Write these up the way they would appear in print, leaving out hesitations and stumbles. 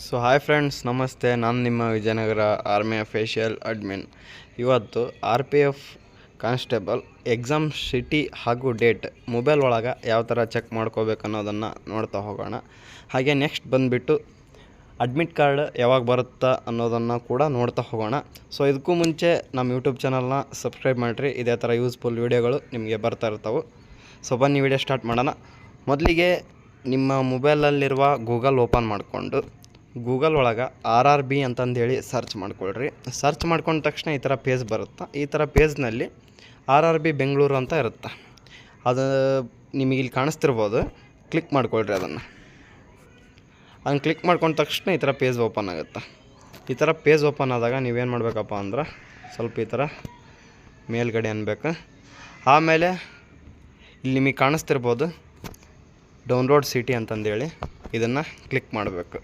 So hi friends, ನಮಸ್ತೆ. ನಾನು ನಿಮ್ಮ ವಿಜಯನಗರ ಆರ್ಮಿ ಅಫಿಷಿಯಲ್ ಅಡ್ಮಿನ್. ಇವತ್ತು RPF ಕಾನ್ಸ್ಟೇಬಲ್ ಎಕ್ಸಾಮ್ ಸಿಟಿ ಹಾಗೂ ಡೇಟ್ ಮೊಬೈಲ್ ಒಳಗೆ ಯಾವ ಥರ ಚೆಕ್ ಮಾಡ್ಕೋಬೇಕು ಅನ್ನೋದನ್ನು ನೋಡ್ತಾ ಹೋಗೋಣ. ಹಾಗೆ ನೆಕ್ಸ್ಟ್ ಬಂದುಬಿಟ್ಟು ಅಡ್ಮಿಟ್ ಕಾರ್ಡ್ ಯಾವಾಗ ಬರುತ್ತಾ ಅನ್ನೋದನ್ನು ಕೂಡ ನೋಡ್ತಾ ಹೋಗೋಣ. ಸೊ ಇದಕ್ಕೂ ಮುಂಚೆ ನಮ್ಮ ಯೂಟ್ಯೂಬ್ ಚಾನಲ್ನ ಸಬ್ಸ್ಕ್ರೈಬ್ ಮಾಡಿರಿ. ಇದೇ ಥರ ಯೂಸ್ಫುಲ್ ವೀಡಿಯೋಗಳು ನಿಮಗೆ ಬರ್ತಾ ಇರ್ತಾವೆ. ಸೊ ಬನ್ನಿ ವಿಡಿಯೋ ಸ್ಟಾರ್ಟ್ ಮಾಡೋಣ. ಮೊದಲಿಗೆ ನಿಮ್ಮ ಮೊಬೈಲಲ್ಲಿರುವ ಗೂಗಲ್ ಓಪನ್ ಮಾಡಿಕೊಂಡು ಗೂಗಲ್ ಒಳಗೆ RRB ಅಂತಂದೇಳಿ ಸರ್ಚ್ ಮಾಡ್ಕೊಳ್ರಿ. ಸರ್ಚ್ ಮಾಡ್ಕೊಂಡ ತಕ್ಷಣ ಈ ಥರ ಪೇಜ್ ಬರುತ್ತೆ. ಈ ಥರ ಪೇಜ್ನಲ್ಲಿ RRB ಬೆಂಗಳೂರು ಅಂತ ಇರುತ್ತೆ. ಅದು ನಿಮಗೆ ಇಲ್ಲಿ ಕಾಣಿಸ್ತಿರ್ಬೋದು. ಕ್ಲಿಕ್ ಮಾಡ್ಕೊಳ್ರಿ. ಅದನ್ನು ಕ್ಲಿಕ್ ಮಾಡ್ಕೊಂಡ ತಕ್ಷಣ ಈ ಥರ ಪೇಜ್ ಓಪನ್ ಆಗುತ್ತೆ. ಈ ಥರ ಪೇಜ್ ಓಪನ್ ಆದಾಗ ನೀವೇನು ಮಾಡಬೇಕಪ್ಪ ಅಂದ್ರೆ ಸ್ವಲ್ಪ ಈ ಥರ ಮೇಲ್ಗಡೆ ಅನ್ಬೇಕು. ಆಮೇಲೆ ಇಲ್ಲಿ ನಿಮಗೆ ಕಾಣಿಸ್ತಿರ್ಬೋದು ಡೌನ್ಲೋಡ್ ಸಿಟಿ ಅಂತಂದೇಳಿ ಇದನ್ನು ಕ್ಲಿಕ್ ಮಾಡಬೇಕು.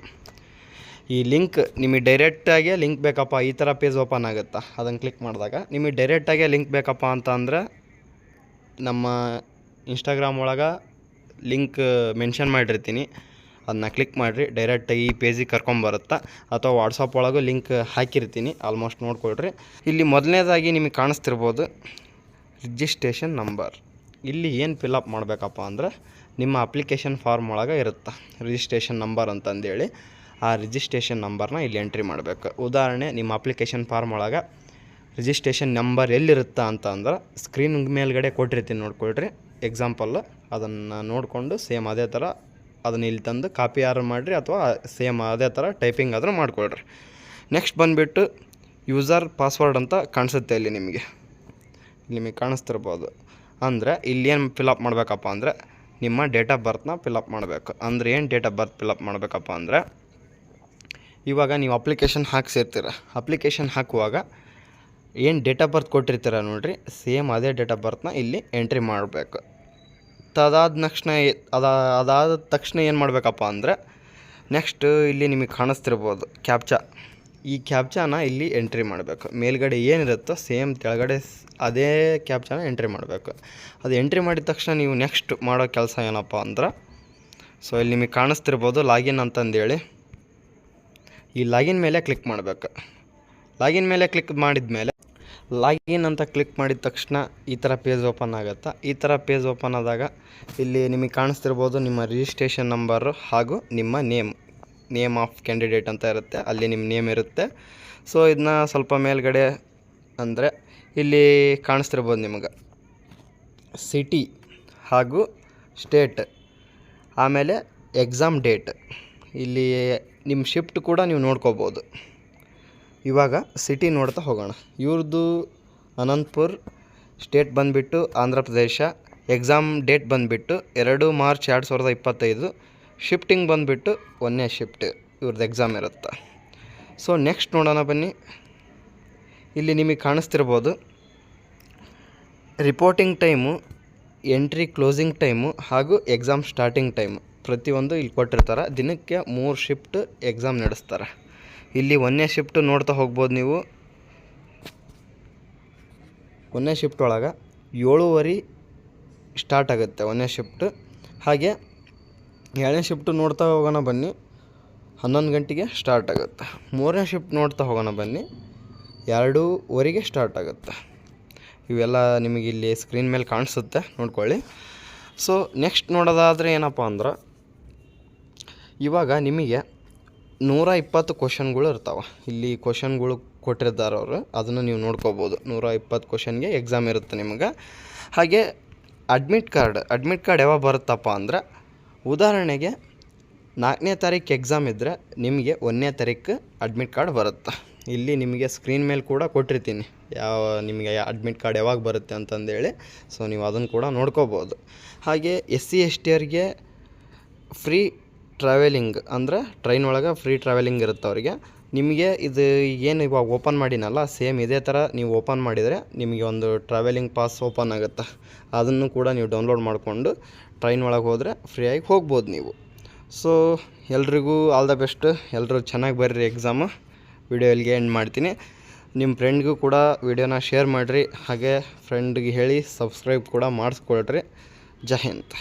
ಈ ಲಿಂಕ್ ನಿಮಗೆ ಡೈರೆಕ್ಟಾಗಿ ಲಿಂಕ್ ಬೇಕಪ್ಪ, ಈ ಥರ ಪೇಜ್ ಓಪನ್ ಆಗುತ್ತೆ. ಅದನ್ನು ಕ್ಲಿಕ್ ಮಾಡಿದಾಗ ನಿಮಗೆ ಡೈರೆಕ್ಟಾಗಿ ಲಿಂಕ್ ಬೇಕಪ್ಪ ಅಂತ ಅಂದರೆ ನಮ್ಮ ಇನ್ಸ್ಟಾಗ್ರಾಮ್ ಒಳಗೆ ಲಿಂಕ್ ಮೆನ್ಷನ್ ಮಾಡಿರ್ತೀನಿ. ಅದನ್ನ ಕ್ಲಿಕ್ ಮಾಡಿರಿ, ಡೈರೆಕ್ಟಾಗಿ ಈ ಪೇಜಿಗೆ ಕರ್ಕೊಂಬರುತ್ತೆ. ಅಥವಾ ವಾಟ್ಸಪ್ ಒಳಗೂ ಲಿಂಕ್ ಹಾಕಿರ್ತೀನಿ, ಆಲ್ಮೋಸ್ಟ್ ನೋಡ್ಕೊಳ್ರಿ. ಇಲ್ಲಿ ಮೊದಲನೇದಾಗಿ ನಿಮಗೆ ಕಾಣಿಸ್ತಿರ್ಬೋದು ರಿಜಿಸ್ಟ್ರೇಷನ್ ನಂಬರ್. ಇಲ್ಲಿ ಏನು ಫಿಲಪ್ ಮಾಡಬೇಕಪ್ಪ ಅಂದರೆ ನಿಮ್ಮ ಅಪ್ಲಿಕೇಶನ್ ಫಾರ್ಮ್ ಒಳಗೆ ಇರುತ್ತೆ ರಿಜಿಸ್ಟ್ರೇಷನ್ ನಂಬರ್ ಅಂತಂದೇಳಿ. ಆ ರಿಜಿಸ್ಟ್ರೇಷನ್ ನಂಬರ್ನ ಇಲ್ಲಿ ಎಂಟ್ರಿ ಮಾಡಬೇಕು. ಉದಾಹರಣೆ, ನಿಮ್ಮ ಅಪ್ಲಿಕೇಶನ್ ಫಾರ್ಮ್ ಒಳಗೆ ರಿಜಿಸ್ಟ್ರೇಷನ್ ನಂಬರ್ ಎಲ್ಲಿರುತ್ತಾ ಅಂತ ಅಂದ್ರೆ ಸ್ಕ್ರೀನ್ ಮೇಲ್ಗಡೆ ಕೊಟ್ಟಿರ್ತೀನಿ, ನೋಡ್ಕೊಳ್ರಿ. ಎಕ್ಸಾಂಪಲ್ಲು ಅದನ್ನು ನೋಡಿಕೊಂಡು ಸೇಮ್ ಅದೇ ಥರ ಅದನ್ನು ಇಲ್ಲಿ ತಂದು ಕಾಪಿ ಆರ್ ಮಾಡಿರಿ, ಅಥವಾ ಸೇಮ್ ಅದೇ ಥರ ಟೈಪಿಂಗ್ ಆದರೂ ಮಾಡ್ಕೊಳ್ರಿ. ನೆಕ್ಸ್ಟ್ ಬಂದುಬಿಟ್ಟು ಯೂಸರ್ ಪಾಸ್ವರ್ಡ್ ಅಂತ ಕಾಣಿಸುತ್ತೆ. ಇಲ್ಲಿ ನಿಮಗೆ ಕಾಣಿಸ್ತಿರ್ಬೋದು. ಅಂದರೆ ಇಲ್ಲಿ ಏನು ಫಿಲಪ್ ಮಾಡಬೇಕಪ್ಪ ಅಂದರೆ ನಿಮ್ಮ ಡೇಟ್ ಆಫ್ ಬರ್ತ್ನ ಫಿಲಪ್ ಮಾಡಬೇಕು. ಅಂದರೆ ಏನು ಡೇಟ್ ಆಫ್ ಬರ್ತ್ ಫಿಲಪ್ ಮಾಡಬೇಕಪ್ಪ ಅಂದರೆ, ಇವಾಗ ನೀವು ಅಪ್ಲಿಕೇಶನ್ ಹಾಕ್ಸಿರ್ತೀರ. ಅಪ್ಲಿಕೇಶನ್ ಹಾಕುವಾಗ ಏನು ಡೇಟ್ ಆಫ್ ಬರ್ತ್ ಕೊಟ್ಟಿರ್ತೀರ ನೋಡಿರಿ, ಸೇಮ್ ಅದೇ ಡೇಟ್ ಆಫ್ ಬರ್ತ್ನ ಇಲ್ಲಿ ಎಂಟ್ರಿ ಮಾಡಬೇಕು. ಅದಾದ ತಕ್ಷಣ ಏನು ಮಾಡಬೇಕಪ್ಪ ಅಂದರೆ ನೆಕ್ಸ್ಟ್ ಇಲ್ಲಿ ನಿಮಗೆ ಕಾಣಿಸ್ತಿರ್ಬೋದು ಕ್ಯಾಪ್ಚಾ. ಈ ಕ್ಯಾಪ್ಚಾನ ಇಲ್ಲಿ ಎಂಟ್ರಿ ಮಾಡಬೇಕು. ಮೇಲ್ಗಡೆ ಏನಿರುತ್ತೋ ಸೇಮ್ ಕೆಳಗಡೆ ಅದೇ ಕ್ಯಾಪ್ಚಾನ ಎಂಟ್ರಿ ಮಾಡಬೇಕು. ಅದು ಎಂಟ್ರಿ ಮಾಡಿದ ತಕ್ಷಣ ನೀವು ನೆಕ್ಸ್ಟ್ ಮಾಡೋ ಕೆಲಸ ಏನಪ್ಪ ಅಂದ್ರೆ, ಸೊ ಇಲ್ಲಿ ನಿಮಗೆ ಕಾಣಿಸ್ತಿರ್ಬೋದು ಲಾಗಿನ್ ಅಂತಂದೇಳಿ. ಈ ಲಾಗಿನ್ ಮೇಲೆ ಕ್ಲಿಕ್ ಮಾಡಬೇಕು. ಲಾಗಿನ್ ಮೇಲೆ ಕ್ಲಿಕ್ ಮಾಡಿದ ಮೇಲೆ ಲಾಗಿನ್ ಅಂತ ಕ್ಲಿಕ್ ಮಾಡಿದ ತಕ್ಷಣ ಈ ಥರ ಪೇಜ್ ಓಪನ್ ಆಗುತ್ತೆ. ಈ ಥರ ಪೇಜ್ ಓಪನ್ ಆದಾಗ ಇಲ್ಲಿ ನಿಮಗೆ ಕಾಣಿಸ್ತಿರ್ಬೋದು ನಿಮ್ಮ ರಿಜಿಸ್ಟ್ರೇಷನ್ ನಂಬರು ಹಾಗೂ ನಿಮ್ಮ ನೇಮ್ ಆಫ್ ಕ್ಯಾಂಡಿಡೇಟ್ ಅಂತ ಇರುತ್ತೆ. ಅಲ್ಲಿ ನಿಮ್ಮ ನೇಮ್ ಇರುತ್ತೆ. ಸೊ ಇದನ್ನ ಸ್ವಲ್ಪ ಮೇಲ್ಗಡೆ ಅಂದರೆ ಇಲ್ಲಿ ಕಾಣಿಸ್ತಿರ್ಬೋದು ನಿಮಗೆ ಸಿಟಿ ಹಾಗೂ ಸ್ಟೇಟ್, ಆಮೇಲೆ ಎಕ್ಸಾಮ್ ಡೇಟ್. ಇಲ್ಲಿ ನಿಮ್ಮ ಶಿಫ್ಟ್ ಕೂಡ ನೀವು ನೋಡ್ಕೋಬೋದು. ಇವಾಗ ಸಿಟಿ ನೋಡ್ತಾ ಹೋಗೋಣ. ಇವ್ರದ್ದು ಅನಂತಪುರ್, ಸ್ಟೇಟ್ ಬಂದುಬಿಟ್ಟು ಆಂಧ್ರ ಪ್ರದೇಶ, ಎಕ್ಸಾಮ್ ಡೇಟ್ ಬಂದುಬಿಟ್ಟು 2 ಮಾರ್ಚ್ 2025, ಶಿಫ್ಟಿಂಗ್ ಬಂದುಬಿಟ್ಟು 1ನೇ ಶಿಫ್ಟ್ ಇವ್ರದ್ದು ಎಕ್ಸಾಮ್ ಇರುತ್ತೆ. ಸೊ ನೆಕ್ಸ್ಟ್ ನೋಡೋಣ ಬನ್ನಿ. ಇಲ್ಲಿ ನಿಮಗೆ ಕಾಣಿಸ್ತಿರ್ಬೋದು reporting time, entry closing time ಹಾಗೂ ಎಕ್ಸಾಮ್ ಸ್ಟಾರ್ಟಿಂಗ್ ಟೈಮು ಪ್ರತಿಯೊಂದು ಇಲ್ಲಿ ಕೊಟ್ಟಿರ್ತಾರೆ. ದಿನಕ್ಕೆ 3 ಶಿಫ್ಟ್ ಎಕ್ಸಾಮ್ ನಡೆಸ್ತಾರೆ. ಇಲ್ಲಿ 1ನೇ ಶಿಫ್ಟ್ ನೋಡ್ತಾ ಹೋಗ್ಬೋದು ನೀವು. 1ನೇ ಶಿಫ್ಟ್ ಒಳಗೆ 7:30 ಸ್ಟಾರ್ಟ್ ಆಗುತ್ತೆ 1ನೇ ಶಿಫ್ಟ್. ಹಾಗೆ 2ನೇ ಶಿಫ್ಟ್ ನೋಡ್ತಾ ಹೋಗೋಣ ಬನ್ನಿ, 11 ಗಂಟೆಗೆ ಸ್ಟಾರ್ಟ್ ಆಗುತ್ತೆ. 3ನೇ ಶಿಫ್ಟ್ ನೋಡ್ತಾ ಹೋಗೋಣ ಬನ್ನಿ, 2:15ಗೆ ಸ್ಟಾರ್ಟ್ ಆಗುತ್ತೆ. ಇವೆಲ್ಲ ನಿಮಗೆ ಇಲ್ಲಿ ಸ್ಕ್ರೀನ್ ಮೇಲೆ ಕಾಣಿಸುತ್ತೆ, ನೋಡ್ಕೊಳ್ಳಿ. ಸೊ ನೆಕ್ಸ್ಟ್ ನೋಡೋದಾದರೆ ಏನಪ್ಪ ಅಂದ್ರೆ, ಇವಾಗ ನಿಮಗೆ 120 ಕ್ವಶನ್ಗಳು ಇರ್ತಾವೆ. ಇಲ್ಲಿ ಕ್ವಶನ್ಗಳು ಕೊಟ್ಟಿರ್ತಾರೆ ಅವರು, ಅದನ್ನು ನೀವು ನೋಡ್ಕೋಬೋದು. 120 ಕ್ವಶನ್ಗೆ ಎಕ್ಸಾಮ್ ಇರುತ್ತೆ ನಿಮಗೆ. ಹಾಗೆ ಅಡ್ಮಿಟ್ ಕಾರ್ಡ್ ಯಾವಾಗ ಬರುತ್ತಪ್ಪ ಅಂದರೆ, ಉದಾಹರಣೆಗೆ 4ನೇ ತಾರೀಕು ಎಕ್ಸಾಮ್ ಇದ್ದರೆ ನಿಮಗೆ 1ನೇ ತಾರೀಕು ಅಡ್ಮಿಟ್ ಕಾರ್ಡ್ ಬರುತ್ತೆ. ಇಲ್ಲಿ ನಿಮಗೆ ಸ್ಕ್ರೀನ್ ಮೇಲೆ ಕೂಡ ಕೊಟ್ಟಿರ್ತೀನಿ ನಿಮಗೆ ಅಡ್ಮಿಟ್ ಕಾರ್ಡ್ ಯಾವಾಗ ಬರುತ್ತೆ ಅಂತಂದೇಳಿ. ಸೊ ನೀವು ಅದನ್ನು ಕೂಡ ನೋಡ್ಕೋಬೋದು. ಹಾಗೆ SC ST ಅವ್ರಿಗೆ ಫ್ರೀ ಟ್ರಾವೆಲಿಂಗ್, ಅಂದರೆ ಟ್ರೈನ್ ಒಳಗೆ ಫ್ರೀ ಟ್ರಾವೆಲಿಂಗ್ ಇರುತ್ತೆ ಅವರಿಗೆ. ನಿಮಗೆ ಇದು ಏನು ಇವಾಗ ಓಪನ್ ಮಾಡಿನಲ್ಲ, ಸೇಮ್ ಇದೇ ಥರ ನೀವು ಓಪನ್ ಮಾಡಿದರೆ ನಿಮಗೆ ಒಂದು ಟ್ರಾವೆಲಿಂಗ್ ಪಾಸ್ ಓಪನ್ ಆಗುತ್ತೆ. ಅದನ್ನು ಕೂಡ ನೀವು ಡೌನ್ಲೋಡ್ ಮಾಡಿಕೊಂಡು ಟ್ರೈನ್ ಒಳಗೆ ಹೋದರೆ ಫ್ರೀಯಾಗಿ ಹೋಗ್ಬೋದು ನೀವು. ಸೊ ಎಲ್ರಿಗೂ ಆಲ್ ದ ಬೆಸ್ಟ್. ಎಲ್ಲರೂ ಚೆನ್ನಾಗಿ ಬರ್ರಿ ಎಕ್ಸಾಮು. ವಿಡಿಯೋ ಇಲ್ಲಿಗೆ ಎಂಡ್ ಮಾಡ್ತೀನಿ. ನಿಮ್ಮ ಫ್ರೆಂಡ್ಗೂ ಕೂಡ ವಿಡಿಯೋನ ಶೇರ್ ಮಾಡಿರಿ. ಹಾಗೆ ಫ್ರೆಂಡ್ಗೆ ಹೇಳಿ ಸಬ್ಸ್ಕ್ರೈಬ್ ಕೂಡ ಮಾಡಿಸ್ಕೊಳ್ರಿ. ಜೈ ಹಿಂದ್.